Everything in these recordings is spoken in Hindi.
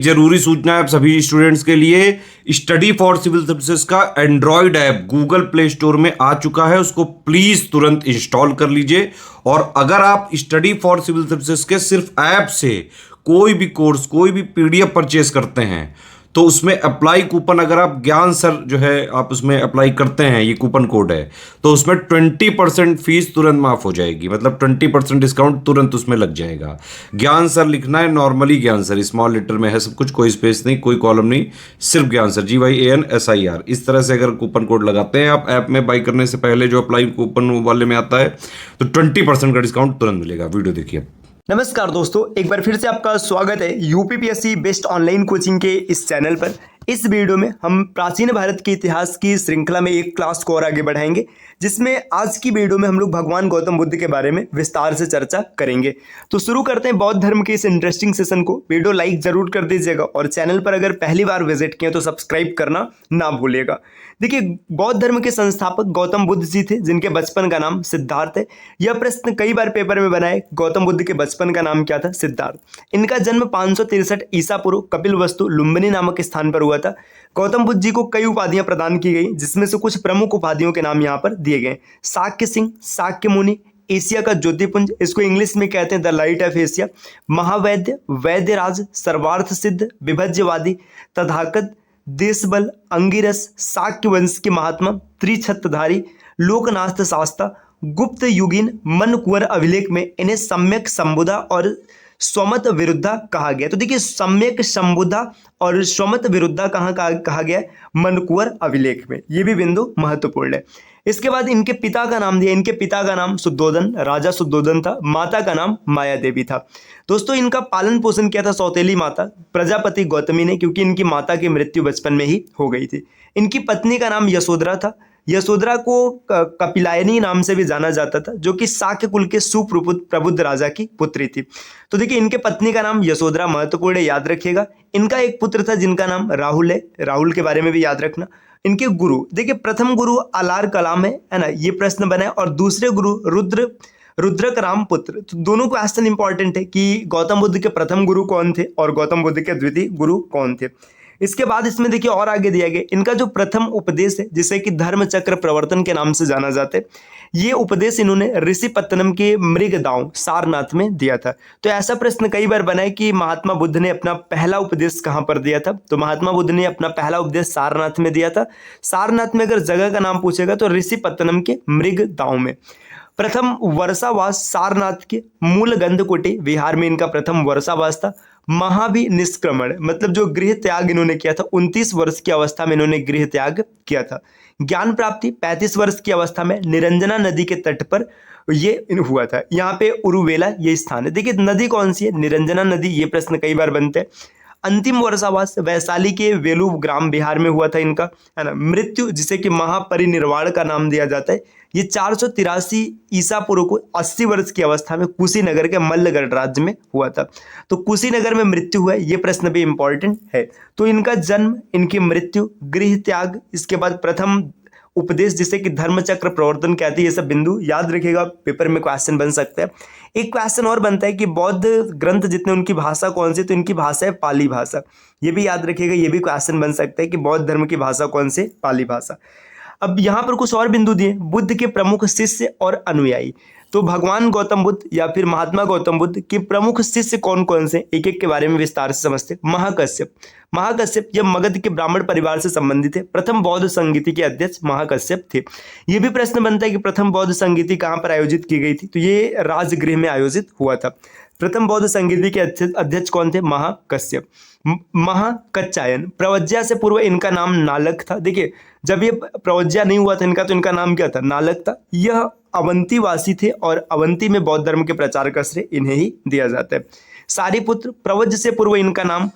जरूरी सूचना है आप सभी स्टूडेंट्स के लिए। स्टडी फॉर सिविल सर्विसेज का Android app Google play store में आ चुका है, उसको प्लीज तुरंत इंस्टॉल कर लीजिए। और अगर आप स्टडी फॉर सिविल सर्विसेज के सिर्फ ऐप से कोई भी कोर्स, कोई भी पीडीएफ परचेस करते हैं तो उसमें अप्लाई कूपन, अगर आप ज्ञान सर जो है आप उसमें अप्लाई करते हैं, ये कूपन कोड है, तो उसमें 20% फीस तुरंत माफ हो जाएगी। मतलब 20% डिस्काउंट तुरंत उसमें लग जाएगा। ज्ञान सर लिखना है, नॉर्मली ज्ञान सर, स्मॉल लेटर में है सब कुछ, कोई स्पेस नहीं, कोई कॉलम नहीं, सिर्फ ज्ञान सर, GYANSIR। इस तरह से अगर कूपन कोड लगाते हैं आप ऐप में बाई करने से पहले, जो अप्लाई कूपन वाले में आता है, तो 20% का डिस्काउंट तुरंत मिलेगा। वीडियो देखिए। नमस्कार दोस्तों, एक बार फिर से आपका स्वागत है यूपीपीएससी बेस्ट ऑनलाइन कोचिंग के इस चैनल पर। इस वीडियो में हम प्राचीन भारत के इतिहास की श्रृंखला में एक क्लास को और आगे बढ़ाएंगे, जिसमें आज की वीडियो में हम लोग भगवान गौतम बुद्ध के बारे में विस्तार से चर्चा करेंगे। तो शुरू करते हैं बौद्ध धर्म के इस इंटरेस्टिंग सेशन को। वीडियो लाइक जरूर कर दीजिएगा और चैनल पर अगर पहली बार विजिट किए तो सब्सक्राइब करना ना भूलिएगा। देखिए, बौद्ध धर्म के संस्थापक गौतम बुद्ध जी थे, जिनके बचपन का नाम सिद्धार्थ है। यह प्रश्न कई बार पेपर में बना है, गौतम बुद्ध के बचपन का नाम क्या था? सिद्धार्थ। इनका जन्म 563 ईसा पूर्व कपिलवस्तु लुम्बिनी नामक स्थान पर हुआ था। गौतम बुद्ध जी को कई उपाधियां प्रदान की गई, जिसमें से कुछ प्रमुख उपाधियों के नाम यहाँ पर दिए गए। शाक्य सिंह, शाक्य मुनि, एशिया का ज्योतिपुंज, इसको इंग्लिश में कहते हैं द लाइट ऑफ एशिया, महावैद्य, वैद्यराज, सर्वार्थ सिद्ध, विभज्यवादी, तथागत, देशबल, अंगिरस, शाक्य वंश के महात्मा, त्रिछत्रधारी, लोकनाथ शास्ता, गुप्त युगीन, मन कुंवर अभिलेख में इन्हें सम्यक संबुधा और स्वमत विरुद्धा कहा गया। तो देखिए, सम्यक संबुधा और स्वमत विरुद्धा कहाँ कहा गया है? मनकुंवर अभिलेख में। ये भी बिंदु महत्वपूर्ण है। इसके बाद इनके पिता का नाम दिया। इनके पिता का नाम शुद्धोधन, राजा शुद्धोधन था। माता का नाम माया देवी था। दोस्तों, इनका पालन पोषण किया था सौतेली माता प्रजापति गौतमी ने, क्योंकि इनकी माता की मृत्यु बचपन में ही हो गई थी। इनकी पत्नी का नाम यशोधरा था। यशोधरा को कपिलायनी नाम से भी जाना जाता था, जो कि शाक्य कुल के सुप्रबुद्ध राजा की पुत्री थी। तो देखिए, इनके पत्नी का नाम यशोधरा महत्वपूर्ण है, याद रखिएगा। इनका एक पुत्र था जिनका नाम राहुल है, राहुल के बारे में भी याद रखना। इनके गुरु, देखिए, प्रथम गुरु अलार कलाम है ना, ये प्रश्न बना है। और दूसरे गुरु रुद्रक राम पुत्र। तो दोनों क्वेश्चन इंपॉर्टेंट है कि गौतम बुद्ध के प्रथम गुरु कौन थे और गौतम बुद्ध के द्वितीय गुरु कौन थे। इसके बाद इसमें देखिए और आगे दिया गया, इनका जो प्रथम उपदेश है, जिसे कि धर्म चक्र प्रवर्तन के नाम से जाना जाता है, ये उपदेश इन्होंने ऋषिपत्तनम के मृगदांव सारनाथ में दिया था। तो ऐसा प्रश्न कई बार बना है कि महात्मा बुद्ध ने अपना पहला उपदेश कहाँ पर दिया था? तो महात्मा बुद्ध ने अपना पहला उपदेश सारनाथ में दिया था। सारनाथ में अगर जगह का नाम पूछेगा तो ऋषिपत्तनम के मृगदांव में। प्रथम वर्षावास सारनाथ के मूल गंधकोटी विहार में इनका प्रथम वर्षावास था। महावि निष्क्रमण, मतलब जो गृह त्याग इन्होंने किया था, 29 वर्ष की अवस्था में इन्होंने गृह त्याग किया था। ज्ञान प्राप्ति 35 वर्ष की अवस्था में निरंजना नदी के तट पर ये हुआ था। यहाँ पे उरुवेला ये स्थान है। देखिए, नदी कौन सी है? निरंजना नदी। ये प्रश्न कई बार बनते हैं। अंतिम वर्षावास वैशाली के वेलू ग्राम बिहार में हुआ था इनका, है ना। मृत्यु, जिसे कि महापरिनिर्वाण का नाम दिया जाता है, ये 483 ईसा पूर्व को 80 वर्ष की अवस्था में कुशीनगर के मल्लगढ़ राज्य में हुआ था। तो कुशीनगर में मृत्यु हुआ है, ये प्रश्न भी इंपॉर्टेंट है। तो इनका जन्म, इनकी मृत्यु, गृह त्याग, इसके बाद प्रथम उपदेश, जिसे कि धर्मचक्र प्रवर्तन कहते हैं, ये सब बिंदु याद रखिएगा, पेपर में क्वेश्चन बन सकता है। एक क्वेश्चन और बनता है कि बौद्ध ग्रंथ जितने, उनकी भाषा कौन सी? तो इनकी भाषा है पाली भाषा। ये भी याद रखिएगा, ये भी क्वेश्चन बन सकता है कि बौद्ध धर्म की भाषा कौन सी? पाली भाषा। अब यहाँ पर कुछ और बिंदु दिए, बुद्ध के प्रमुख शिष्य और अनुयायी। तो भगवान गौतम बुद्ध या फिर महात्मा गौतम बुद्ध के प्रमुख शिष्य कौन कौन से, एक एक के बारे में विस्तार से समझते। महाकश्यप, महाकश्यप यह मगध के ब्राह्मण परिवार से संबंधित है। प्रथम बौद्ध संगीति के अध्यक्ष महाकश्यप थे। ये भी प्रश्न बनता है कि प्रथम बौद्ध संगीति कहाँ पर आयोजित की गई थी? तो ये राजगृह में आयोजित हुआ था। प्रथम बौद्ध संगीति के अध्यक्ष कौन थे? महाकश्यप। महाकच्चायन, प्रवज्या से पूर्व इनका नाम नालक था। देखिए, जब ये प्रवज्या नहीं हुआ था इनका, तो इनका नाम क्या था? नालक था। यह अवंती वासी थे और अवंती में बौद्ध धर्म के प्रचार का श्रेय इन्हें ही दिया जाता है। सारीपुत्र, प्रवज्य से पूर्व इनका नाम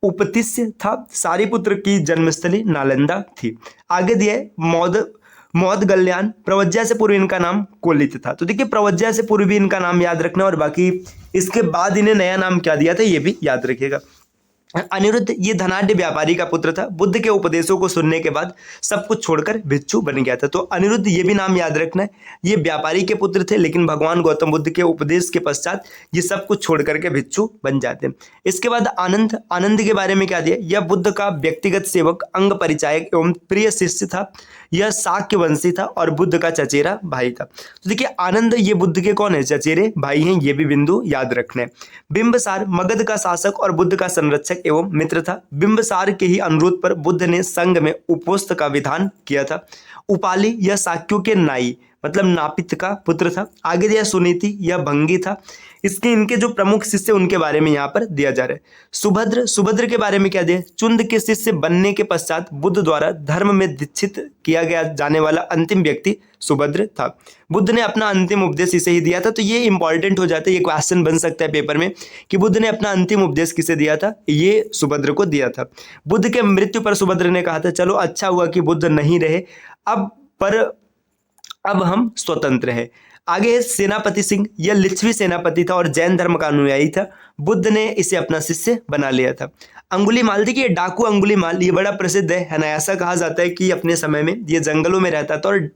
उपतिस्य था। सारीपुत्र की जन्मस्थली नालंदा थी। आगे दिया है मौदगल्यान, प्रवज्या से पूर्व इनका नाम कोलित था। तो देखिए, प्रवज्या से पूर्व भी इनका नाम याद रखना, और बाकी इसके बाद इन्हें नया नाम क्या दिया था ये भी याद रखिएगा। अनिरुद्ध ये धनाढ्य व्यापारी का पुत्र था। बुद्ध के उपदेशों को सुनने के बाद सब कुछ छोड़कर भिक्षु बन गया था। तो अनिरुद्ध ये भी नाम याद रखना है, ये व्यापारी के पुत्र थे, लेकिन भगवान गौतम बुद्ध के उपदेश के पश्चात ये सब कुछ छोड़ करके भिक्षु बन जाते हैं। इसके बाद आनंद, आनंद के बारे में क्या दिया, यह बुद्ध का व्यक्तिगत सेवक, अंग परिचायक एवं प्रिय शिष्य था। यह शाक्य वंशी था और बुद्ध का चचेरा भाई था। तो देखिए आनंद ये बुद्ध के कौन है, चचेरे भाई हैं, ये भी बिंदु याद रखना है। बिंबसार मगध का शासक और बुद्ध का संरक्षक एवं मित्र था। बिंबसार के ही अनुरोध पर बुद्ध ने संघ में उपोस्त का विधान किया था। उपाली यह शाक्यों के नाई मतलब नापित का पुत्र था। आगे दिया सुनीति, यह भंगी था। इनके जो प्रमुख शिष्य उनके बारे में यहाँ पर दिया जा रहा है। सुभद्र, सुभद्र के बारे में क्या दिया, चुंद के शिष्य बनने के पश्चात बुद्ध द्वारा धर्म में दीक्षित किया गया जाने वाला अंतिम व्यक्ति सुभद्र था। बुद्ध ने अपना अंतिम उपदेश इसे ही दिया था। तो ये इंपॉर्टेंट हो जाता है, ये क्वेश्चन बन सकता है पेपर में कि बुद्ध ने अपना अंतिम उपदेश किसे दिया था, ये सुभद्र को दिया था। बुद्ध के मृत्यु पर सुभद्र ने कहा था चलो अच्छा हुआ कि बुद्ध नहीं रहे, अब हम स्वतंत्र हैं। आगे सेनापति सिंह, यह लिच्छवी सेनापति था और जैन धर्म का अनुयायी था। बुद्ध ने इसे अपना शिष्य बना लिया था। अंगुलीमाल, देखिए डाकू अंगुलीमाल ये बड़ा प्रसिद्ध है ना। ऐसा कहा जाता है कि अपने समय में ये जंगलों में रहता था और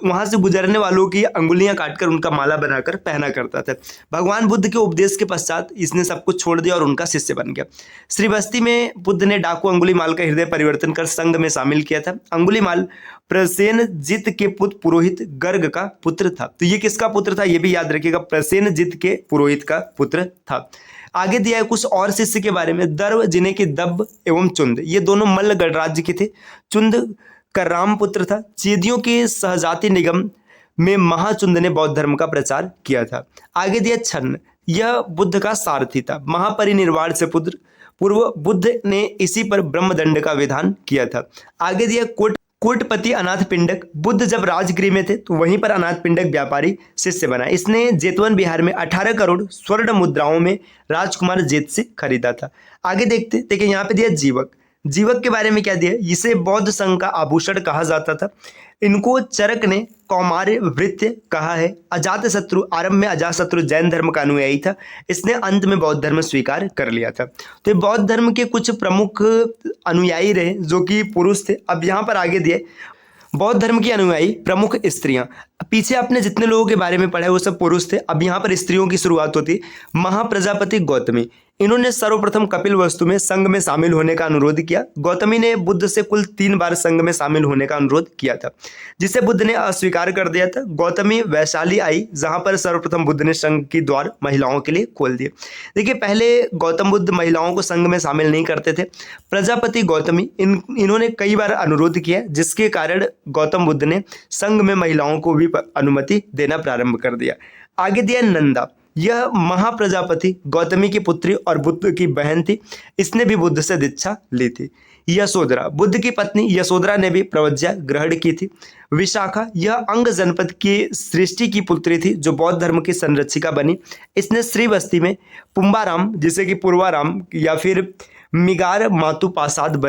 वहां से गुजरने वालों की अंगुलियां काटकर उनका माला बनाकर पहना करता था। भगवान बुद्ध के उपदेश के पश्चात इसने सब कुछ छोड़ दिया और उनका शिष्य बन गया। श्रीबस्ती में बुद्ध ने डाकू अंगुलीमाल का हृदय परिवर्तन कर संघ में शामिल किया था। अंगुलीमाल प्रसेनजित के पुत्र पुरोहित गर्ग का पुत्र था। तो ये किसका पुत्र था, ये भी याद रखिएगा, प्रसेनजित के पुरोहित का पुत्र था। आगे दिया है कुछ और शिष्य के बारे में। दर्व जिन्हें की दब्ब एवं चुंद, ये दोनों मल्ल गणराज्य के थे। चुंद का राम पुत्र था। चेदियों के सहजाति निगम में महाचुंद ने बौद्ध धर्म का प्रचार किया था। आगे दिया छन्न, यह बुद्ध का सारथी था। महापरिनिर्वाण से पूर्व बुद्ध ने इसी पर ब्रह्मदंड का विधान किया था। आगे दिया कोटपति अनाथ पिंडक, बुद्ध जब राजगृह में थे तो वहीं पर अनाथ पिंडक व्यापारी शिष्य बना। इसने जेतवन बिहार में 18 करोड़ स्वर्ण मुद्राओं में राजकुमार जेत से खरीदा था। आगे देखिए यहाँ पे दिया जीवक। जीवक के बारे में क्या दिया, इसे बौद्ध संघ का आभूषण कहा जाता था। इनको चरक ने कौमार्य वृत्य कहा है। अजात शत्रु, आरंभ में अजातशत्रु जैन धर्म का अनुयायी था। इसने अंत में बौद्ध धर्म स्वीकार कर लिया था। तो ये बौद्ध धर्म के कुछ प्रमुख अनुयायी रहे जो कि पुरुष थे। अब यहाँ पर आगे दिए बौद्ध धर्म की अनुयायी प्रमुख स्त्रियां। पीछे आपने जितने लोगों के बारे में पढ़ा है वो सब पुरुष थे। अब यहाँ पर स्त्रियों की शुरुआत होती। महाप्रजापति गौतमी, इन्होंने सर्वप्रथम कपिल वस्तु में संघ में शामिल होने का अनुरोध किया। गौतमी ने बुद्ध से कुल 3 बार संघ में शामिल होने का अनुरोध किया था, जिसे बुद्ध ने अस्वीकार कर दिया था। गौतमी वैशाली आई, जहां पर सर्वप्रथम बुद्ध ने संघ की द्वार महिलाओं के लिए खोल दिए। देखिए पहले गौतम बुद्ध महिलाओं को संघ में शामिल नहीं करते थे। प्रजापति गौतमी इन्होंने कई बार अनुरोध किया, जिसके कारण गौतम बुद्ध ने संघ में महिलाओं को भी अनुमति देना प्रारंभ कर दिया। आगे दिया नंदा, यह महाप्रजापति गौतमी की पुत्री और बुद्ध की बहन थी। इसने भी बुद्ध से दीक्षा ली थी। यशोधरा, बुद्ध की पत्नी यशोधरा ने भी प्रवज्ञा ग्रहण की थी। विशाखा, यह अंग जनपद की सृष्टि की पुत्री थी जो बौद्ध धर्म की संरक्षिका बनी। इसने श्रीबस्ती में पुम्बाराम, जिसे कि पूर्वाराम या फिर मिगार मातु प्रासाद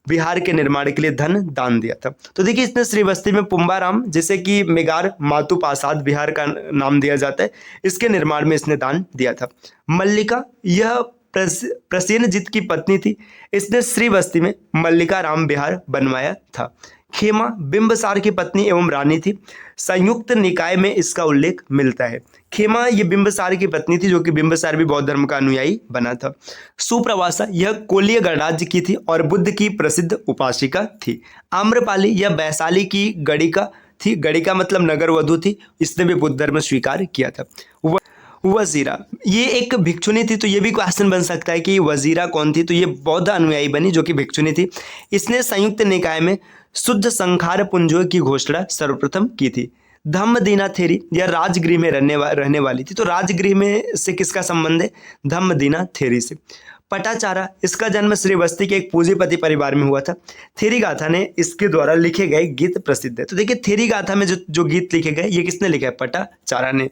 बिहार के निर्माण के लिए धन दान दिया था। तो देखिए इसने श्रीबस्ती में पुम्बाराम, जिसे कि मेगार मातु प्रासाद बिहार का नाम दिया जाता है, इसके निर्माण में इसने दान दिया था। मल्लिका, यह प्रसेनजित की पत्नी थी। इसने श्रीबस्ती में मल्लिका राम विहार बनवाया था। खेमा बिंबसार की पत्नी एवं रानी थी। संयुक्त निकाय में इसका उल्लेख मिलता है। खेमा ये बिंबसार की पत्नी थी, जो कि बिंबसार भी बौद्ध धर्म का अनुयायी बना था। सुप्रवासा, यह कोलीय गणराज्य की थी और बुद्ध की प्रसिद्ध उपासिका थी। आम्रपाली, यह वैशाली की गणिका थी। गणिका मतलब नगर वधु थी। इसने भी बुद्ध धर्म स्वीकार किया था। वजीरा, ये एक भिक्षुनी थी। तो ये भी क्वेश्चन बन सकता है कि वजीरा कौन थी। तो ये बौद्ध अनुयायी बनी जो कि भिक्षुनी थी। इसने संयुक्त निकाय में शुद्ध संखार पुंजों की घोषणा सर्वप्रथम की थी। धम्मदीना थेरी, यह राजगृह में रहने वाली थी। तो राजगृह में से किसका संबंध है, धम्मदीना थेरी से। पटाचारा, इसका जन्म श्रीबस्ती के एक पूंजीपति परिवार में हुआ था। थेरी गाथा ने इसके द्वारा लिखे गए गीत प्रसिद्ध है। तो देखिए थेरी गाथा में जो गीत लिखे गए ये किसने लिखा है, पटाचारा ने।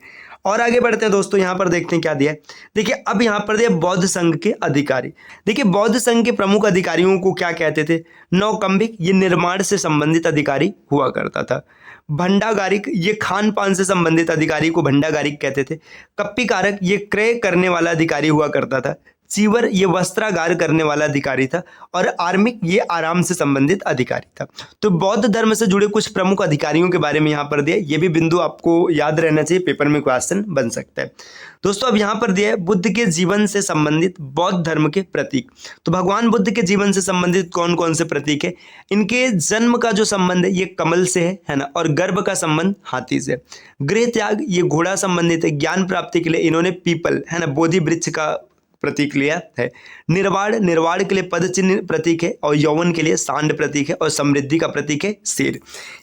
और आगे बढ़ते हैं दोस्तों, यहाँ पर देखते हैं क्या दिया है। देखिए अब यहाँ पर दिया बौद्ध संघ के अधिकारी। देखिए बौद्ध संघ के प्रमुख अधिकारियों को क्या कहते थे, नौकंबिक, ये निर्माण से संबंधित अधिकारी हुआ करता था। भंडागारिक, ये खान पान से संबंधित अधिकारी को भंडागारिक कहते थे। कप्पीकारक, ये क्रय करने वाला अधिकारी हुआ करता था। चीवर ये वस्त्रागार करने वाला अधिकारी था और आर्मिक ये आराम से संबंधित अधिकारी था। तो बौद्ध धर्म से जुड़े कुछ प्रमुख अधिकारियों के बारे में यहाँ पर दिया, ये भी बिंदु आपको याद रहना चाहिए, पेपर में क्वेश्चन बन सकता है। दोस्तों अब यहाँ पर दिया है बुद्ध के जीवन से संबंधित बौद्ध धर्म के प्रतीक। तो भगवान बुद्ध के जीवन से संबंधित कौन कौन से प्रतीक है? इनके जन्म का जो संबंध है ये कमल से है ना, और गर्भ का संबंध हाथी से। गृह त्याग ये घोड़ा संबंधित है। ज्ञान प्राप्ति के लिए इन्होंने पीपल है ना, बोधि वृक्ष का प्रतीक लिया है। निर्वाण के लिए पद चिन्ह प्रतीक है, और यौवन के लिए सांड प्रतीक है, और समृद्धि का प्रतीक है शेर।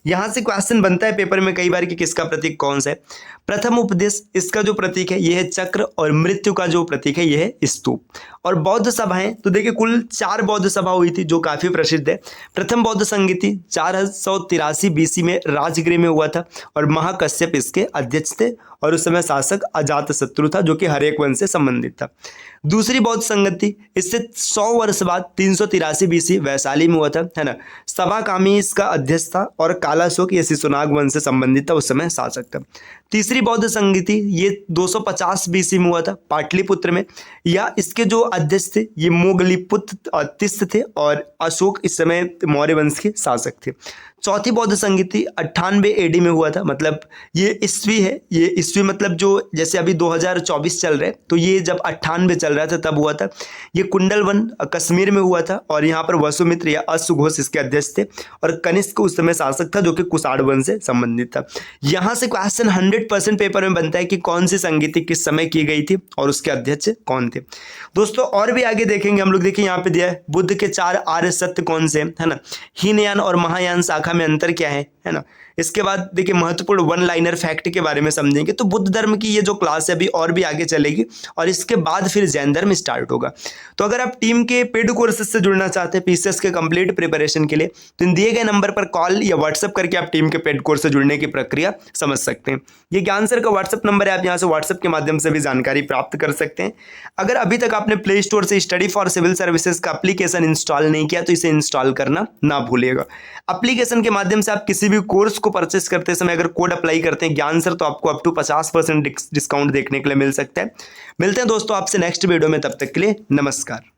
यहां से क्वेश्चन बनता है पेपर में कई बार कि किसका प्रतीक कौन सा है। प्रथम उपदेश इसका जो प्रतीक है यह है चक्र, और मृत्यु का जो प्रतीक है यह है स्तूप। और बौद्ध सभाएं तो देखिए कुल 4 बौद्ध सभा हुई थी जो काफी प्रसिद्ध है। प्रथम बौद्ध संगीति 483 BC में राजगृह में हुआ था, और महाकश्यप इसके अध्यक्ष थे, और उस समय शासक अजातशत्रु था जो कि हर्यक वंश से संबंधित था। दूसरी बौद्ध संगति इससे 100 वर्ष बाद 383 BC वैशाली में हुआ था, है ना। सभा कामी इसका अध्यक्ष था, और कालाशोक ये शिशुनाग वंश से संबंधित था, उस समय शासक था। तीसरी बौद्ध संगति ये 250 BC में हुआ था पाटलिपुत्र में, या इसके जो अध्यक्ष थे ये मोगलीपुत्र तिस्त थे, और अशोक इस समय मौर्य वंश के शासक थे। चौथी बौद्ध संगति 98 AD में हुआ था, मतलब ये ईस्वी है, ये ईस्वी मतलब जो जैसे अभी 2024 चल रहे, तो ये जब 98 चल रहा था तब हुआ था। ये कुंडलवन कश्मीर में हुआ था, और यहाँ पर वसुमित्र या अश्वघोष इसके अध्यक्ष थे, और कनिष्क उस समय शासक था जो कि कुषाण वंश से संबंधित था। यहाँ से क्वेश्चन 100% पेपर में बनता है कि कौन सी संगति किस समय की गई थी और उसके अध्यक्ष कौन थे। दोस्तों और भी आगे देखेंगे हम लोग। देखिए यहाँ पे दिया है बुद्ध के 4 आर्य सत्य कौन से है ना। हीनयान और महायान शाखा में अंतर क्या है ना। इसके बाद देखिए महत्वपूर्ण वन लाइनर फैक्ट के बारे में समझेंगे। तो बुद्ध धर्म की ये जो क्लास है अभी और भी आगे चलेगी, और इसके बाद फिर जैन धर्म स्टार्ट होगा। तो अगर आप टीम के पेड कोर्सेज से जुड़ना चाहते हैं पीसीएस के कंप्लीट प्रिपरेशन के लिए, तो इन दिए गए नंबर पर कॉल या व्हाट्सएप करके आप टीम के पेड कोर्स से जुड़ने की प्रक्रिया समझ सकते हैं। ये ज्ञान सर का व्हाट्सएप नंबर है, आप यहाँ से व्हाट्सएप के माध्यम से भी जानकारी प्राप्त कर सकते हैं। अगर अभी तक आपने प्ले स्टोर से स्टडी फॉर सिविल सर्विसेज का एप्लीकेशन इंस्टॉल नहीं किया तो इसे इंस्टॉल करना ना भूलिएगा। एप्लीकेशन के माध्यम से आप किसी भी कोर्स को परचेस करते समय अगर कोड अप्लाई करते हैं ज्ञान सर, तो आपको अप टू 50% डिस्काउंट देखने के लिए मिल सकता है। मिलते हैं दोस्तों आपसे नेक्स्ट वीडियो में, तब तक के लिए नमस्कार।